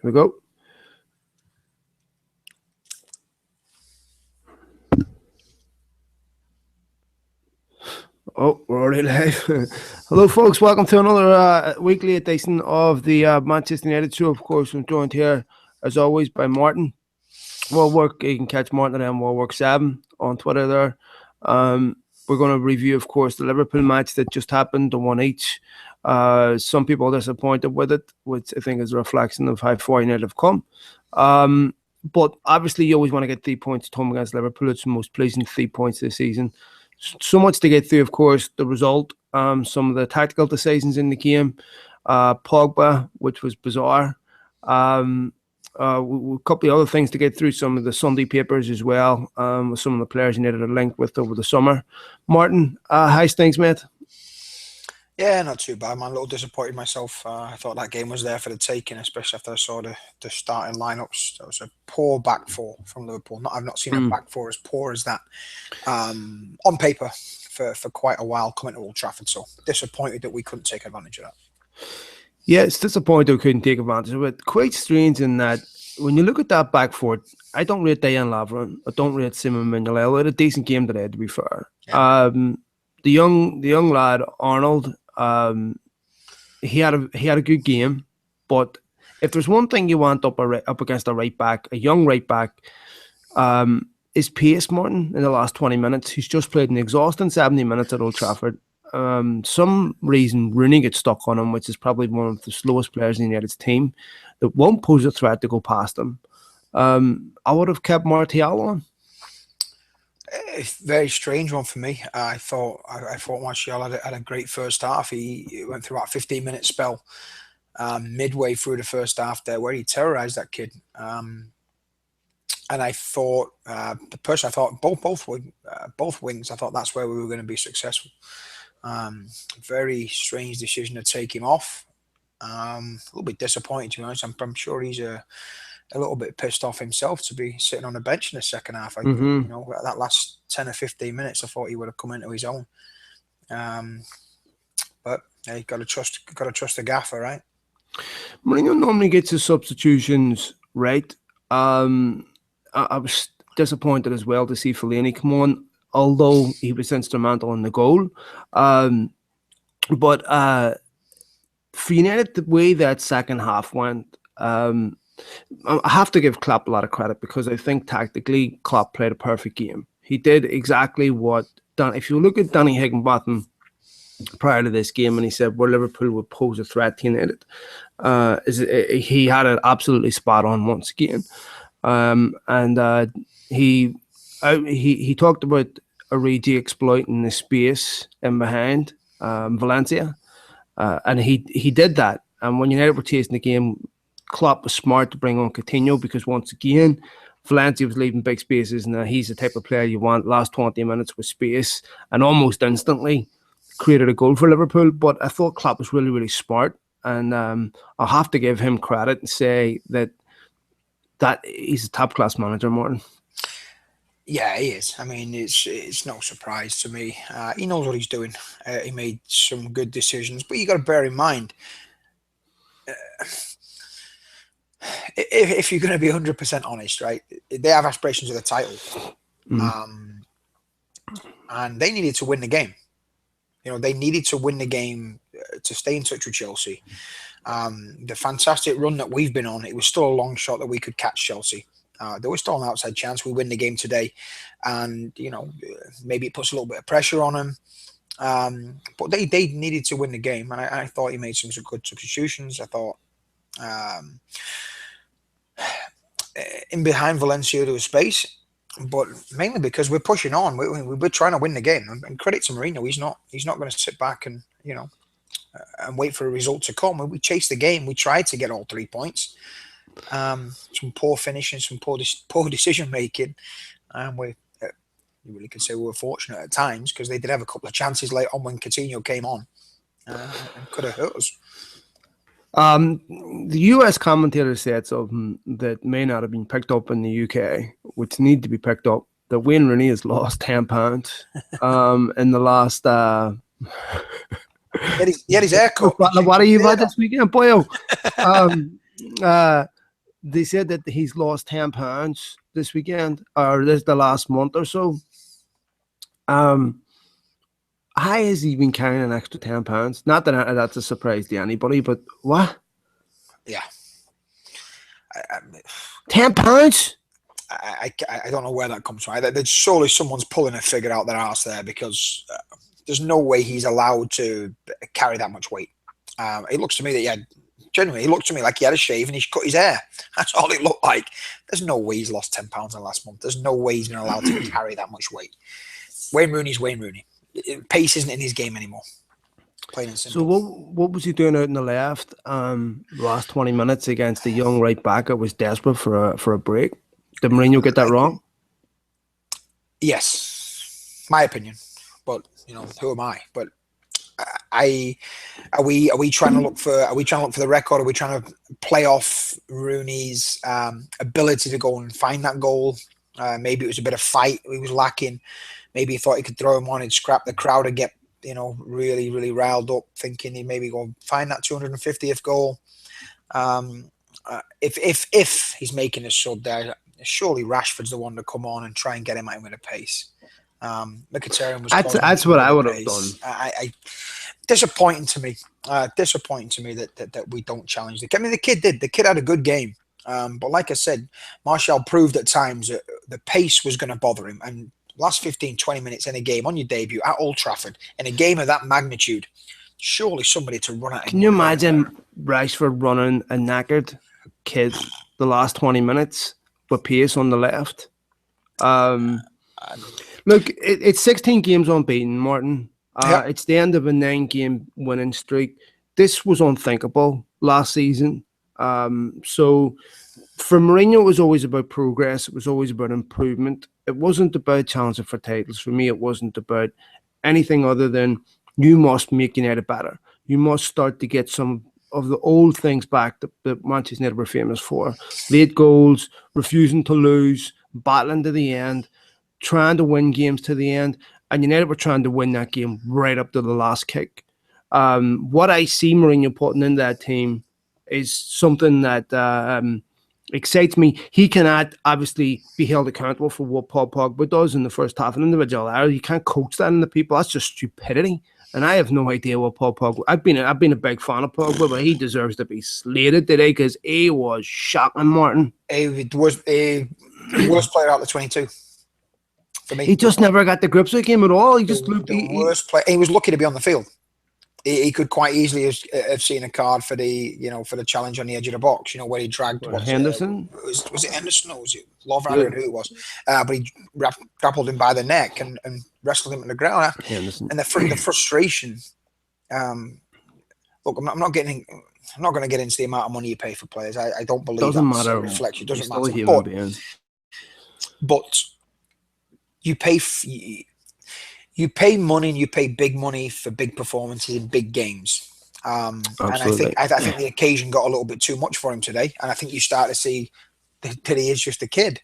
we go. Oh, we're already live. Hello, folks. Welcome to another weekly edition of the Manchester United show. Of course, I'm joined here, as always, by Martin. Work. You can catch Martin at Work7 on Twitter there. We're going to review, of course, the Liverpool match that just happened, the one each. Some people are disappointed with it, which I think is a reflection of how far United have come. But obviously, you always want to get 3 points at home against Liverpool. It's the most pleasing 3 points this season. So much to get through, of course, the result, some of the tactical decisions in the game, Pogba, which was bizarre, a couple of other things to get through, some of the Sunday papers as well, with some of the players United are linked with over the summer. Martin, how's things, mate? Yeah, not too bad, man. A little disappointed myself. I thought that game was there for the taking, especially after I saw the starting lineups. That was a poor back four from Liverpool. I've not seen a back four as poor as that on paper for quite a while coming to Old Trafford. So disappointed that we couldn't take advantage of that. Yeah, it's disappointing we couldn't take advantage of it. Quite strange in that when you look at that back four, I don't rate Diane Lavrin. I don't rate Simon Mignolet. Had a decent game today, to be fair. Yeah. The young lad Arnold. He had a good game, but if there's one thing you want up against a right back, a young right back, is pace, Martin, in the last 20 minutes. He's just played an exhausting 70 minutes at Old Trafford. Some reason Rooney gets stuck on him, which is probably one of the slowest players in the United's team, that won't pose a threat to go past him. I would have kept Martial on. It's a very strange one for me. I thought Martial had a great first half. He went through about a 15-minute spell midway through the first half there where he terrorized that kid. And I thought both wings. I thought that's where we were going to be successful. Very strange decision to take him off. A little bit disappointing, to be honest. I'm sure he's a little bit pissed off himself to be sitting on the bench in the second half. You know, that last 10 or 15 minutes, I thought he would have come into his own. But yeah, you got to trust the gaffer, right? Mourinho normally gets his substitutions right. I was disappointed as well to see Fellaini come on, although he was instrumental in the goal. But for United, the way that second half went, I have to give Klopp a lot of credit because I think tactically Klopp played a perfect game. He did exactly what if you look at Danny Higginbotham prior to this game and he said where Liverpool would pose a threat to United, he had it absolutely spot on once again. He talked about Origi exploiting the space in behind Valencia, and he did that. And when United were chasing the game, Klopp was smart to bring on Coutinho because once again, Valencia was leaving big spaces, and he's the type of player you want last 20 minutes with space, and almost instantly created a goal for Liverpool. But I thought Klopp was really, really smart, and I'll have to give him credit and say that he's a top-class manager, Martin. Yeah, he is. I mean, it's no surprise to me. He knows what he's doing. He made some good decisions, but you got to bear in mind, if you're going to be 100% honest, right, they have aspirations of the title. And they needed to win the game. You know, they needed to win the game to stay in touch with Chelsea. The fantastic run that we've been on, it was still a long shot that we could catch Chelsea. There was still an outside chance we win the game today. And, you know, maybe it puts a little bit of pressure on them. But they needed to win the game. And I thought he made some good substitutions. I thought in behind Valencia there was space, but mainly because we're pushing on. We're trying to win the game. And credit to Mourinho, he's not going to sit back and and wait for a result to come. We chased the game. We tried to get all 3 points. Some poor finishing, some poor decision making. You really could say we were fortunate at times because they did have a couple of chances late on when Coutinho came on and could have hurt us. The US commentator said something that may not have been picked up in the UK, which need to be picked up. That Wayne Rooney has lost 10 pounds in the last. He had his haircut. What are you about this weekend, boyo? they said that he's lost 10 pounds this weekend or this the last month or so. Um, how has he been carrying an extra 10 pounds? Not that that's a surprise to anybody, but what Yeah, I, 10 pounds? I don't know where that comes from. There's surely someone's pulling a figure out their ass there because there's no way he's allowed to carry that much weight. It looks to me that he had genuinely. He looked to me like he had a shave and he's cut his hair. That's all it looked like. There's no way he's lost 10 pounds in the last month. There's no way he's been allowed to carry that much weight. Wayne Rooney's Wayne Rooney. Pace isn't in his game anymore. Plain and simple. So what was he doing out in the left? Last 20 minutes against the young right back that was desperate for a break. Did Mourinho get that wrong? Yes, my opinion. But who am I? But are we trying to look for the record? Are we trying to play off Rooney's ability to go and find that goal? Maybe it was a bit of fight he was lacking. Maybe he thought he could throw him on and scrap the crowd and get really, really riled up, thinking he'd maybe go and find that 250th goal. If he's making a sub there, surely Rashford's the one to come on and try and get him out with a pace. Mkhitaryan was. That's what I would have done. Disappointing to me. That we don't challenge the kid. I mean, the kid did. The kid had a good game. But like I said, Martial proved at times that the pace was going to bother him. And last 15, 20 minutes in a game on your debut at Old Trafford, in a game of that magnitude, surely somebody to run at him. Can you imagine Rashford running a knackered kid the last 20 minutes with pace on the left? Look, it's 16 games unbeaten, Martin. It's the end of a 9-game winning streak. This was unthinkable last season. So for Mourinho, it was always about progress. It was always about improvement. It wasn't about challenging for titles. For me, it wasn't about anything other than you must make United better. You must start to get some of the old things back that Manchester United were famous for. Late goals, refusing to lose, battling to the end, trying to win games to the end. And United were trying to win that game right up to the last kick. What I see Mourinho putting in that team is something that excites me. He cannot obviously be held accountable for what Paul Pogba does in the first half. An individual error, you can't coach that in the people. That's just stupidity. And I have no idea what Paul Pogba. I've been a big fan of Pogba, but he deserves to be slated today because he was shocking, Martin. He was the worst player out of the 22. For me, he just never got the grips with the game at all. He just looked the worst player. He was lucky to be on the field. He could quite easily have seen a card for the challenge on the edge of the box, where he dragged Henderson. Was it Henderson or was it Lovren? I don't know who it was. But he grappled him by the neck and wrestled him to the ground. Henderson. And the frustration. Look, I'm not going to get into the amount of money you pay for players. I don't believe doesn't that's matter. A reflection. It doesn't matter. But you pay. You pay money and you pay big money for big performances in big games. And I think the occasion got a little bit too much for him today. And I think you start to see that he is just a kid.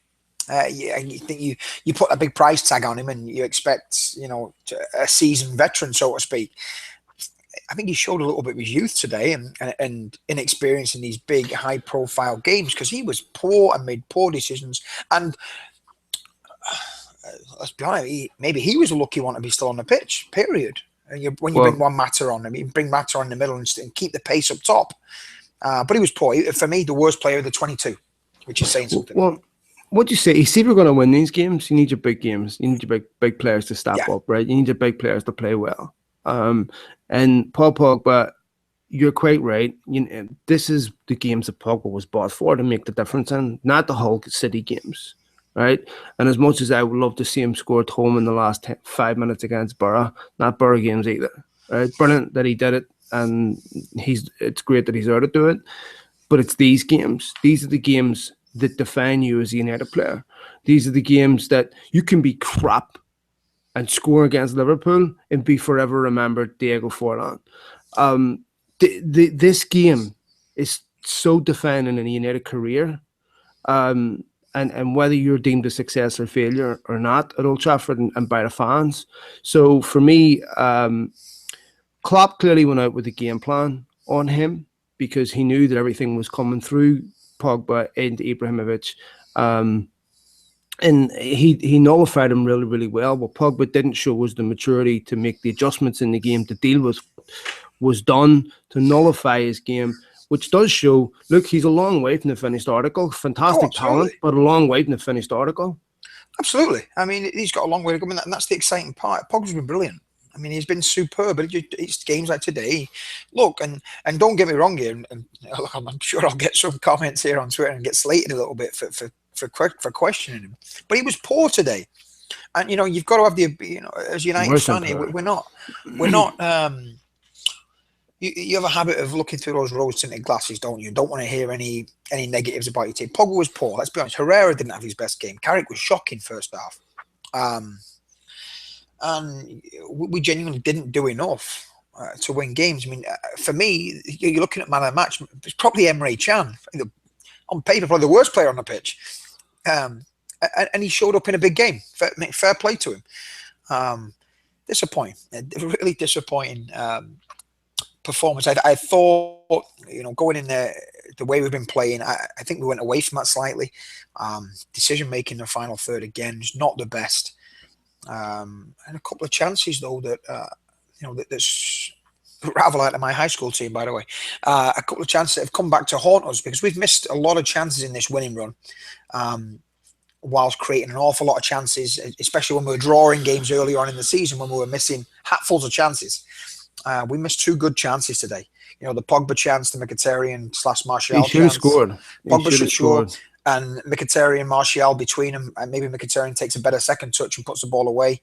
You think you put a big price tag on him and you expect, a seasoned veteran, so to speak. I think he showed a little bit of his youth today and inexperience in these big, high-profile games because he was poor and made poor decisions. And let's be honest, maybe he was a lucky one to be still on the pitch, period. And when you bring one Matter on, you bring Matter on in the middle and keep the pace up top. But he was poor. For me, the worst player of the 22, which is saying something. Well, what do you say? You see, if you're going to win these games, you need your big games. You need your big players to step up, right? You need your big players to play well. And Paul Pogba, you're quite right. This is the games that Pogba was bought for to make the difference in, not the whole City games. Right, and as much as I would love to see him score at home in the last 5 minutes against Borough, not Borough games either. Right, brilliant that he did it, and it's great that he's out to do it. But it's these games. These are the games that define you as a United player. These are the games that you can be crap and score against Liverpool and be forever remembered Diego Forlan. This game is so defining in a United career. And whether you're deemed a success or failure or not at Old Trafford and by the fans. So for me, Klopp clearly went out with a game plan on him because he knew that everything was coming through Pogba into Ibrahimovic. And he nullified him really, really well. What Pogba didn't show was the maturity to make the adjustments in the game to deal with what was done to nullify his game, which does show, look, he's a long way from the finished article. Oh, Fantastic talent, absolutely. but a long way from the finished article. Absolutely. I mean, he's got a long way to go, and that's the exciting part. Pogba's been brilliant. I mean, he's been superb. But it's games like today. Look, and don't get me wrong here. And look, I'm sure I'll get some comments here on Twitter and get slated a little bit for questioning him. But he was poor today, and you've got to have as United Worse than fan, poor. we're not. You have a habit of looking through those rose-tinted glasses, don't you? Don't want to hear any negatives about your team. Pogba was poor. Let's be honest. Herrera didn't have his best game. Carrick was shocking first half, and we genuinely didn't do enough to win games. I mean, for me, you're looking at man of the match. It's probably Emre Can. On paper, probably the worst player on the pitch, and he showed up in a big game. Fair play to him. Disappointing, really disappointing. Performance. I thought, going in there, the way we've been playing, I think we went away from that slightly. Decision making in the final third again is not the best, and a couple of chances though that's ravel out of my high school team, by the way. A couple of chances that have come back to haunt us because we've missed a lot of chances in this winning run. Whilst creating an awful lot of chances, especially when we were drawing games earlier on in the season, when we were missing hatfuls of chances. We missed two good chances today. The Pogba chance, the Mkhitaryan/Martial He should have chance. scored. Pogba should score, and Mkhitaryan, Martial between them, and maybe Mkhitaryan takes a better second touch and puts the ball away,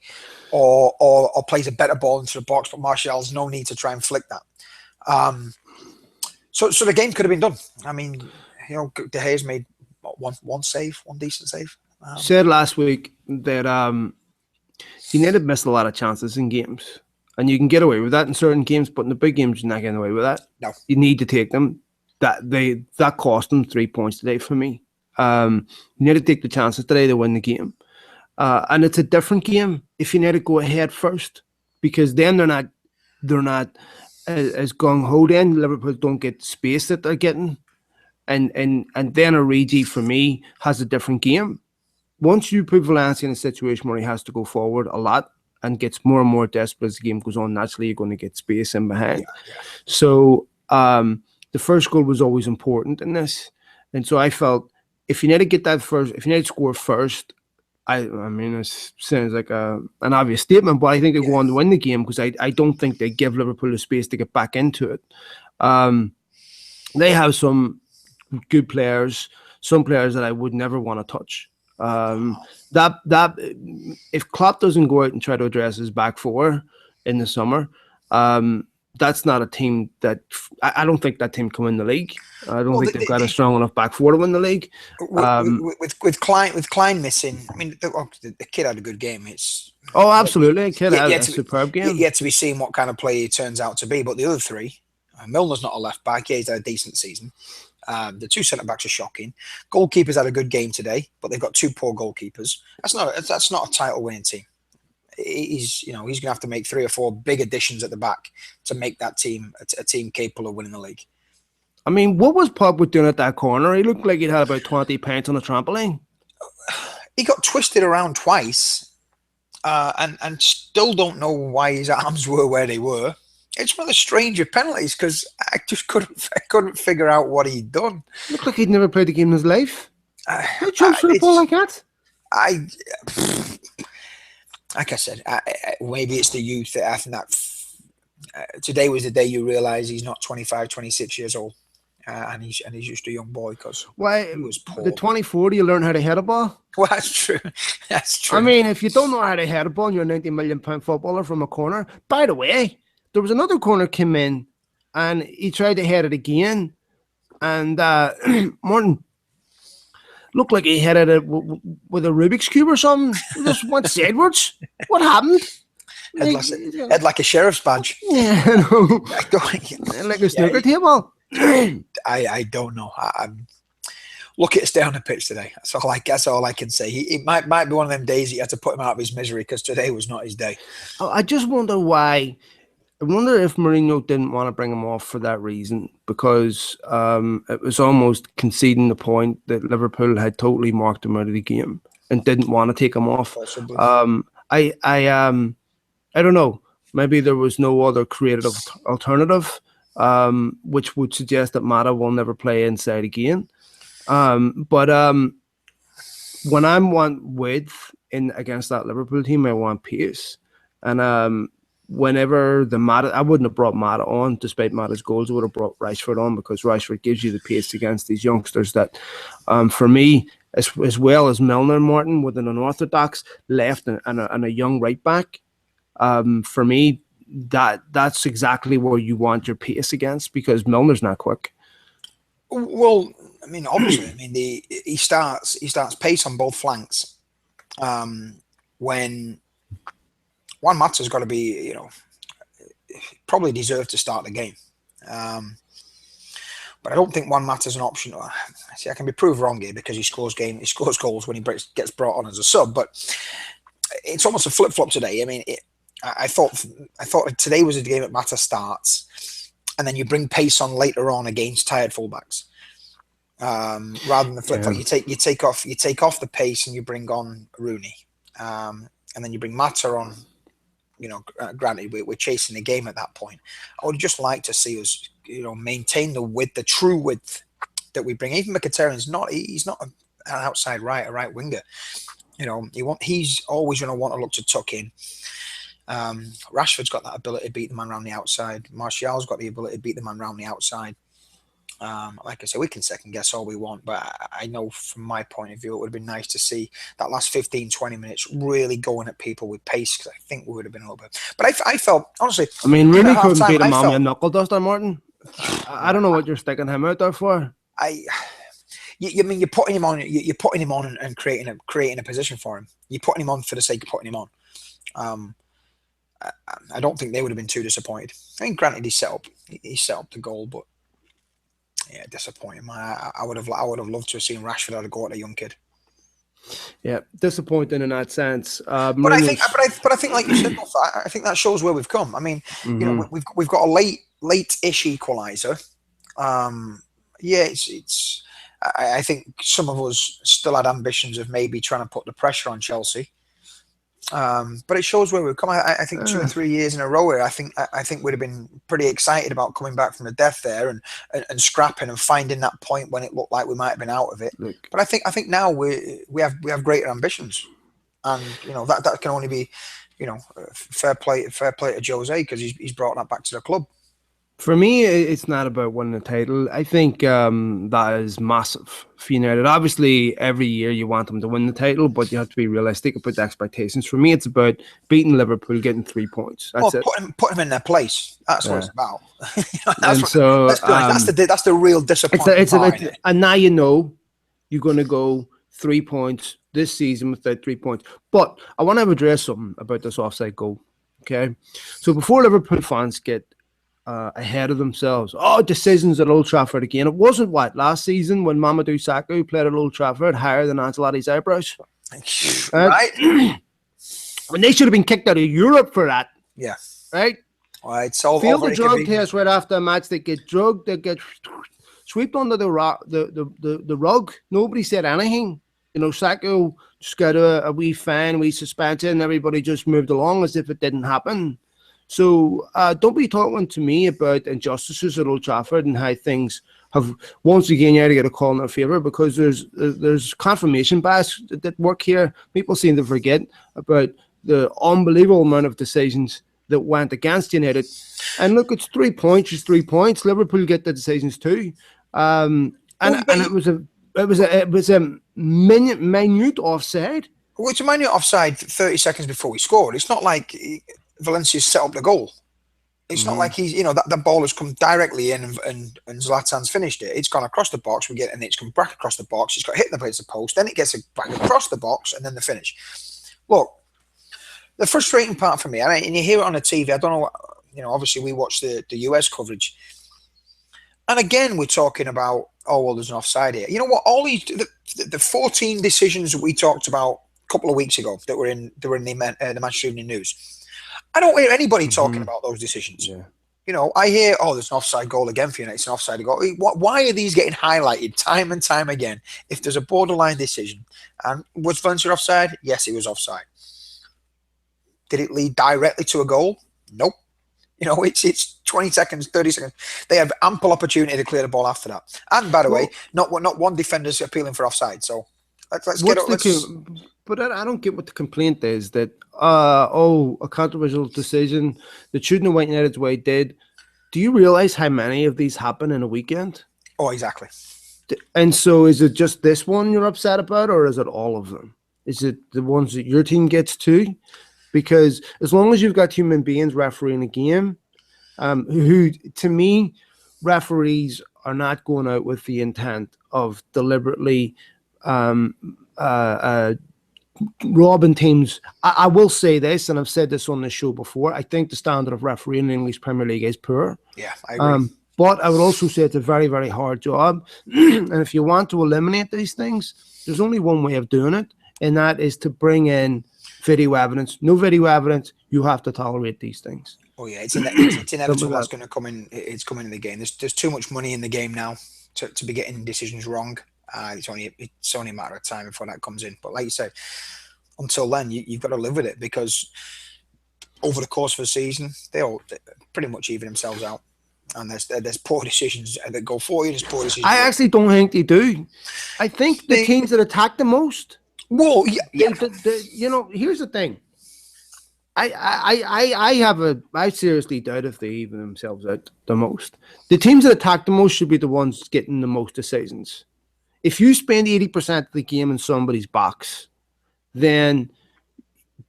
or plays a better ball into the box. But Martial's no need to try and flick that. So the game could have been done. I mean, De Gea's made one save, one decent save. Said last week that United missed a lot of chances in games. And you can get away with that in certain games, but in the big games, you're not getting away with that. No. You need to take them. That cost them 3 points today for me. You need to take the chances today to win the game. And it's a different game if you need to go ahead first, because then they're not as gung-ho then. Liverpool don't get space that they're getting. And then Origi, for me, has a different game. Once you put Valencia in a situation where he has to go forward a lot, and gets more and more desperate as the game goes on, naturally you're going to get space in behind. Yeah. So the first goal was always important in this. And so I felt if you need to get that first, if you need to score first, I mean, it sounds like an obvious statement, but I think they go on to win the game because I don't think they give Liverpool the space to get back into it. They have some good players, some players that I would never want to touch. That if Klopp doesn't go out and try to address his back four in the summer, that's not a team that I don't think that team can win the league. I don't think they've got a strong enough back four to win the league. With Klein missing, I mean, the kid had a good game. Absolutely, kid had a superb game. Yet to be seen what kind of player he turns out to be. But the other three, Milner's not a left back. Yeah, he's had a decent season. The two centre backs are shocking. Goalkeepers had a good game today, but they've got two poor goalkeepers. That's not a title winning team. He's going to have to make 3 or 4 big additions at the back to make that team a team capable of winning the league. I mean, what was Pogba doing at that corner? He looked like he'd had about 20 pounds on a trampoline. He got twisted around twice, and still don't know why his arms were where they were. It's one of the stranger penalties because I just couldn't figure out what he'd done. Looked like he'd never played a game in his life. Who jumps for the ball like that? Like I said, maybe it's the youth. I think that today was the day you realise he's not 25, 26 years old, and he's just a young boy because he was poor. The 24, you learn how to head a ball. Well, that's true. That's true. I mean, if you don't know how to head a ball, and you're a 90 million pound footballer from a corner. By the way, there was another corner came in, and he tried to head it again, and Martin looked like he headed it with a Rubik's Cube or something. He just went sideways. What happened? Head like a sheriff's badge. Yeah, I know. Like a snooker table. I don't know. Lucky to stay on the pitch today. That's all I can say. It might be one of them days you had to put him out of his misery because today was not his day. I just wonder why. I wonder if Mourinho didn't want to bring him off for that reason because it was almost conceding the point that Liverpool had totally marked him out of the game and didn't want to take him off. Possibly. Um, I don't know. Maybe there was no other creative alternative, which would suggest that Mata will never play inside again. But when I want width in against that Liverpool team, I want pace. And whenever the Mata, I wouldn't have brought Mata on, despite Mata's goals. I would have brought Rashford on because Rashford gives you the pace against these youngsters. That, for me, as well as Milner, Martin, with an unorthodox left and a young right back, for me, that's exactly where you want your pace against because Milner's not quick. Well, I mean, obviously, I mean, he starts pace on both flanks. When Juan Mata's got to be, probably deserved to start the game. But I don't think Juan Mata's an option. See, I can be proved wrong here because he scores goals when he gets brought on as a sub. But it's almost a flip flop today. I mean, I thought today was a game that Mata starts, and then you bring pace on later on against tired fullbacks. Rather than the flip flop, you take off the pace and you bring on Rooney, and then you bring Mata on. Granted, we're chasing the game at that point. I would just like to see us, maintain the width, the true width that we bring. Even Mkhitaryan's he's not an outside right winger. He's always going to want to look to tuck in. Rashford's got that ability to beat the man around the outside. Martial's got the ability to beat the man around the outside. Like I said, we can second guess all we want, but I know from my point of view, it would have been nice to see that last 15, 20 minutes really going at people with pace because I think we would have been a little bit. But I felt, honestly, I mean, Rooney couldn't beat a man with a knuckle duster, Martin. I don't know what you're sticking him out there for. You're putting him on. You're putting him on and creating a position for him. You're putting him on for the sake of putting him on. I don't think they would have been too disappointed. I mean, granted, he set up the goal, but yeah, disappointing. Man, I would have loved to have seen Rashford have a go at a young kid. Yeah, disappointing in that sense. But I think, like you said, I think that shows where we've come. I mean, we've got a late-ish equaliser. It's. I think some of us still had ambitions of maybe trying to put the pressure on Chelsea. But it shows where we've come. I think 2 or 3 years in a row here. I think we'd have been pretty excited about coming back from the death there and scrapping and finding that point when it looked like we might have been out of it. But I think now we have greater ambitions, and that can only be fair play to Jose because he's brought that back to the club. For me, it's not about winning the title. I think that is massive for United. Obviously, every year you want them to win the title, but you have to be realistic about the expectations. For me, it's about beating Liverpool, getting 3 points. That's it. Put them in their place. That's what it's about. That's the real disappointment. And now you're going to go 3 points this season without 3 points. But I want to address something about this offside goal. Okay, so before Liverpool fans get ahead of themselves. Decisions at Old Trafford again. It wasn't last season when Mamadou Sakho played at Old Trafford higher than Ancelotti's eyebrows. Right? And they should have been kicked out of Europe for that. Yeah. Right? Right. So failed the drug test right after a match. They get drugged. They get swept under the rug. Nobody said anything. Sakho just got a wee fine, wee suspension, and everybody just moved along as if it didn't happen. So don't be talking to me about injustices at Old Trafford and how things have once again you had to get a call in their favour because there's confirmation bias that work here. People seem to forget about the unbelievable amount of decisions that went against United. And look, it's 3 points. It's 3 points. Liverpool get the decisions too. And it was a minute offside. Well, it's a minute offside 30 seconds before we scored. It's not like Valencia set up the goal. It's not like he's, that ball has come directly in and Zlatan's finished it. It's gone across the box. And it's come back across the box. It's got hit the place of the post. Then it gets back across the box and then the finish. Look, the frustrating part for me, and you hear it on the TV. I don't know. Obviously we watch the US coverage, and again we're talking about there's an offside here. You know what? All these the 14 decisions that we talked about a couple of weeks ago that were in the Manchester Evening News. I don't hear anybody talking Hmm. about those decisions. Yeah. I hear, oh, there's an offside goal again for United. It's an offside goal. Why are these getting highlighted time and time again? If there's a borderline decision, and was Valencia offside? Yes, he was offside. Did it lead directly to a goal? Nope. It's 20 seconds, 30 seconds. They have ample opportunity to clear the ball after that. And by the way, Well, not one defender's appealing for offside. So let's get what's it. the Let's. but I don't get what the complaint is that a controversial decision that shouldn't have went United's way did. Do you realize how many of these happen in a weekend? Oh, exactly. And so is it just this one you're upset about, or is it all of them? Is it the ones that your team gets too? Because as long as you've got human beings refereeing a game, who to me, referees are not going out with the intent of deliberately um, uh, uh, robbing teams. I will say this, and I've said this on the show before. I think the standard of refereeing in the English Premier League is poor. Yeah, I agree. But I would also say it's a very, very hard job. And if you want to eliminate these things, there's only one way of doing it, and that is to bring in video evidence. No video evidence, you have to tolerate these things. Oh yeah, it's Simple inevitable. as That's that. going to come in. It's coming in the game. There's too much money in the game now to be getting decisions wrong. It's only a matter of time before that comes in. But like you say, until then, you've got to live with it because over the course of a season, they all pretty much even themselves out. And there's poor decisions that go for you. There's poor decisions. I actually don't think they do. I think the teams that attack the most, Whoa, yeah. here's the thing. I seriously doubt if they even themselves out the most. The teams that attack the most should be the ones getting the most decisions. If you spend 80% of the game in somebody's box, then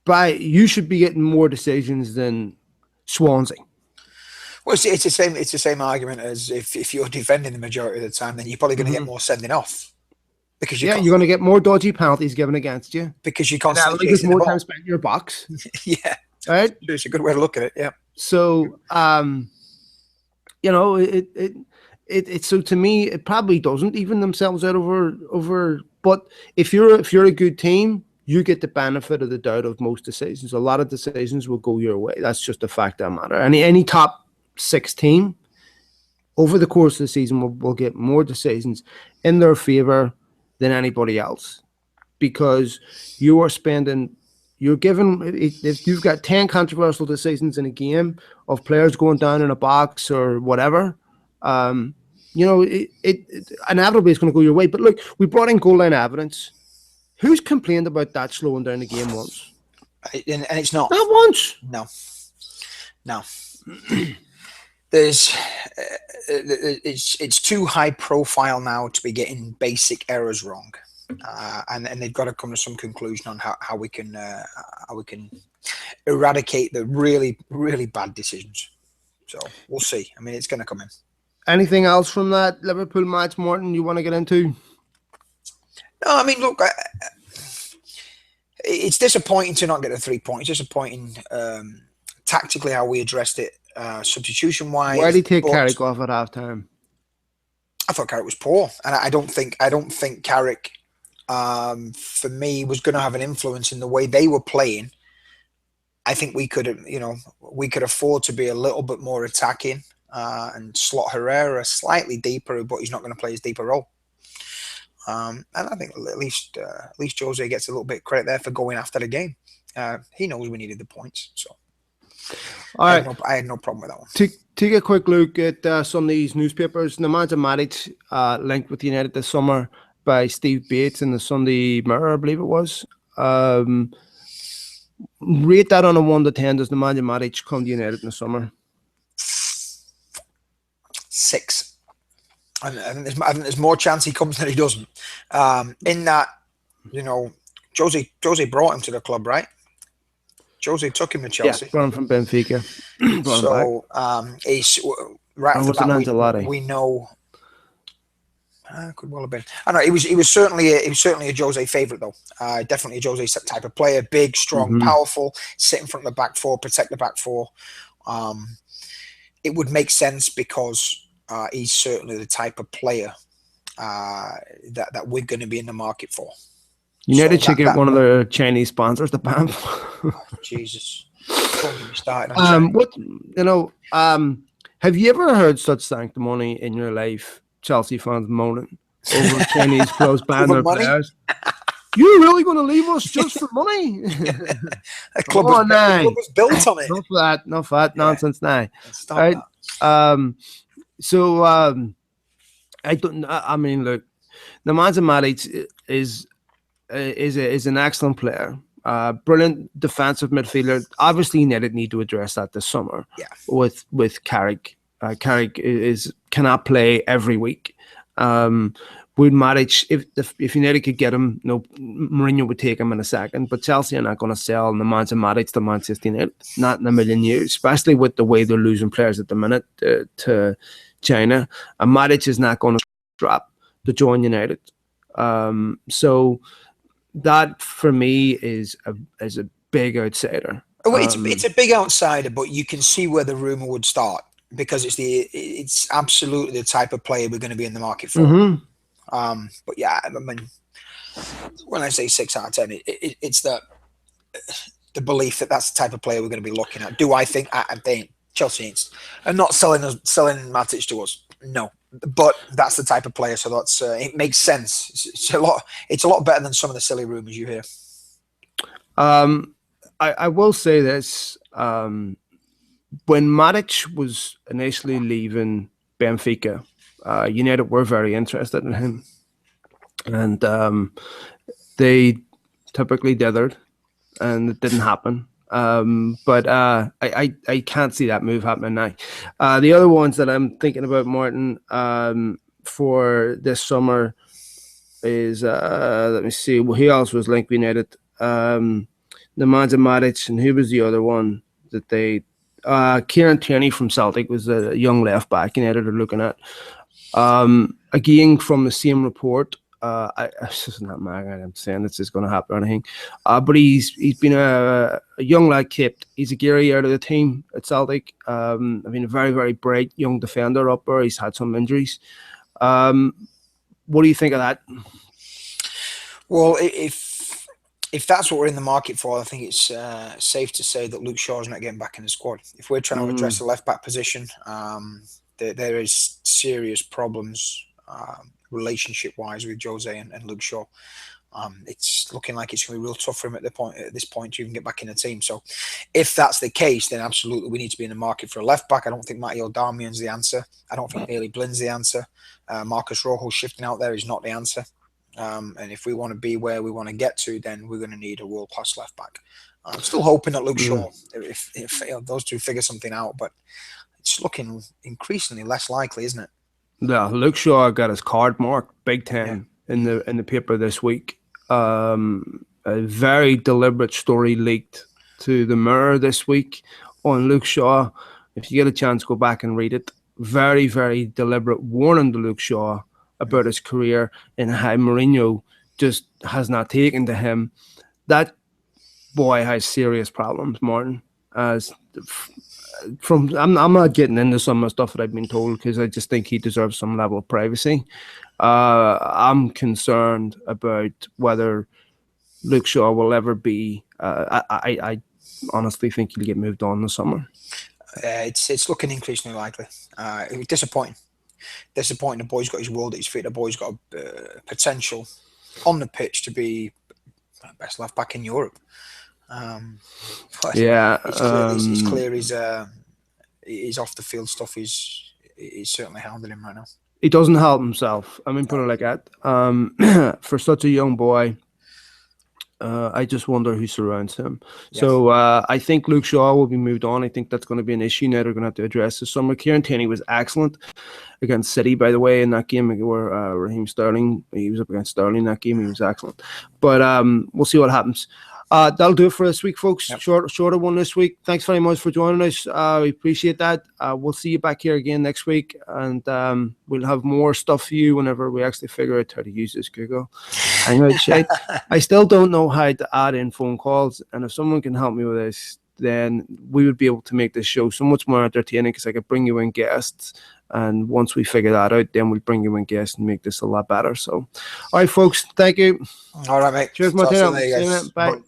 you should be getting more decisions than Swansea. Well, it's the same. It's the same argument as if you're defending the majority of the time, then you're probably going to get more sending off because Yeah, you're going to get more dodgy penalties given against you because you're and constantly there's chasing the more ball. time spent in your box. Yeah, Right? it's a good way to look at it. Yeah. So, it so to me it probably doesn't even themselves out over. But if you're a good team, you get the benefit of the doubt of most decisions. A lot of decisions will go your way. That's just a fact of the matter. Any top six team over the course of the season will get more decisions in their favor than anybody else because you're given if you've got 10 controversial decisions in a game of players going down in a box or whatever, inevitably it's going to go your way. But look, we brought in goal line evidence. Who's complained about that slowing down the game once? And it's not. Not once. No. It's too high profile now to be getting basic errors wrong, and they've got to come to some conclusion on how we can eradicate the really really bad decisions. So we'll see. I mean, it's going to come in. Anything else from that Liverpool match, Morton, you want to get into? No, I mean, look, it's disappointing to not get the 3 points. It's disappointing tactically how we addressed it, substitution wise. Why did he take Carrick off at halftime? I thought Carrick was poor, and I don't think Carrick, for me, was going to have an influence in the way they were playing. I think we could afford to be a little bit more attacking and slot Herrera slightly deeper, but he's not going to play his deeper role. And I think at least Jose gets a little bit of credit there for going after the game. He knows we needed the points, so. All right. I had no problem with that one. Take a quick look at some of these newspapers. Nemanja Matic linked with United this summer by Steve Bates in the Sunday Mirror, I believe it was. Rate that on a 1 to 10. Does Nemanja Matic come to United in the summer? 6. I think there's more chance he comes than he doesn't. In that, Jose brought him to the club, right? Jose took him to Chelsea. Yeah, brought him from Benfica. So he's right off the bat. We know. Could well have been. I know he was certainly a Jose favourite though. Definitely a Jose type of player, big, strong, powerful, sit in front of the back four, protect the back four. It would make sense because he's certainly the type of player that we're going to be in the market for. United should get one of their Chinese sponsors to ban. Oh, Jesus. Don't get me started on China. What have you ever heard such sanctimony in your life? Chelsea fans moaning over Chinese clubs banning Over their money, players. You're really going to leave us just for money? the Come club was on built, the now. club was built on it. Not for that. Not for that Yeah, nonsense now. stop Right. that. So I don't. I mean, look, Nemanja Matic is an excellent player. Brilliant defensive midfielder. Obviously, United need to address that this summer Yeah, with Carrick. Carrick cannot play every week. Would Matic, if United could get him, no, Mourinho would take him in a second. But Chelsea are not going to sell Nemanja Matic to Manchester United, not in a million years. Especially with the way they're losing players at the minute to China. And Matic is not going to strap to join United. So that for me is a big outsider. oh, it's a big outsider, but you can see where the rumor would start because it's absolutely the type of player we're going to be in the market for. Mm-hmm. But yeah, I mean, when I say 6 out of 10, it's the belief that that's the type of player we're going to be looking at. Do I think Chelsea ain't and not selling Matic to us? No, but that's the type of player. So that's it makes sense. It's a lot. It's a lot better than some of the silly rumors you hear. I will say this: when Matic was initially leaving Benfica, United were very interested in him, and they typically dithered, and it didn't happen. But I can't see that move happening now. The other ones that I'm thinking about, Martin, for this summer is let me see. Well, who else was linked with United? Nemanja Matic, and who was the other one that they? Kieran Tierney from Celtic was a young left back United are looking at. Again, from the same report, this is not I'm saying this is going to happen or anything, but he's been a young lad kept. He's a Gary out of the team at Celtic. I mean, a very, very bright young defender up there. He's had some injuries. What do you think of that? Well, if that's what we're in the market for, I think it's safe to say that Luke Shaw's not getting back in the squad. If we're trying to address the left back position, there is serious problems relationship wise with Jose and Luke Shaw. It's looking like it's going to be real tough for him at this point to even get back in the team. So if that's the case, then absolutely we need to be in the market for a left back. I don't think Mateo Darmian's the answer. I don't think Bailey Blynn's the answer. Marcus Rojo shifting out there is not the answer. And if we want to be where we want to get to, then we're going to need a world-class left back. I'm still hoping that Luke Shaw, if those two figure something out, but it's looking increasingly less likely, isn't it? Yeah, Luke Shaw got his card marked big time in the paper this week. A very deliberate story leaked to the Mirror this week on Luke Shaw. If you get a chance, go back and read it. Very, very deliberate warning to Luke Shaw about his career and how Mourinho just has not taken to him. That boy has serious problems, Martin. I'm not getting into some of the stuff that I've been told because I just think he deserves some level of privacy. I'm concerned about whether Luke Shaw will ever be. I honestly think he'll get moved on this summer. It's looking increasingly likely. It was disappointing. The boy's got his world at his feet. The boy's got a potential on the pitch to be best left back in Europe. It's clear his off the field stuff is certainly hounding him right now. He doesn't help himself. I mean, put it like that. For such a young boy, I just wonder who surrounds him. Yes. So I think Luke Shaw will be moved on. I think that's going to be an issue now they're going to have to address this summer. Kieran Tierney was excellent against City, by the way, in that game where Raheem Sterling, he was up against Sterling in that game. He was excellent. But we'll see what happens. That'll do it for this week, folks. Yep. Shorter one this week. Thanks very much for joining us. We appreciate that. We'll see you back here again next week, and we'll have more stuff for you whenever we actually figure out how to use this Google. Anyway, I still don't know how to add in phone calls, and if someone can help me with this, then we would be able to make this show so much more entertaining because I could bring you in guests. And once we figure that out, then we'll bring you in guests and make this a lot better. So, all right, folks, thank you. All right, mate. Cheers, Martin. See you, mate. Bye.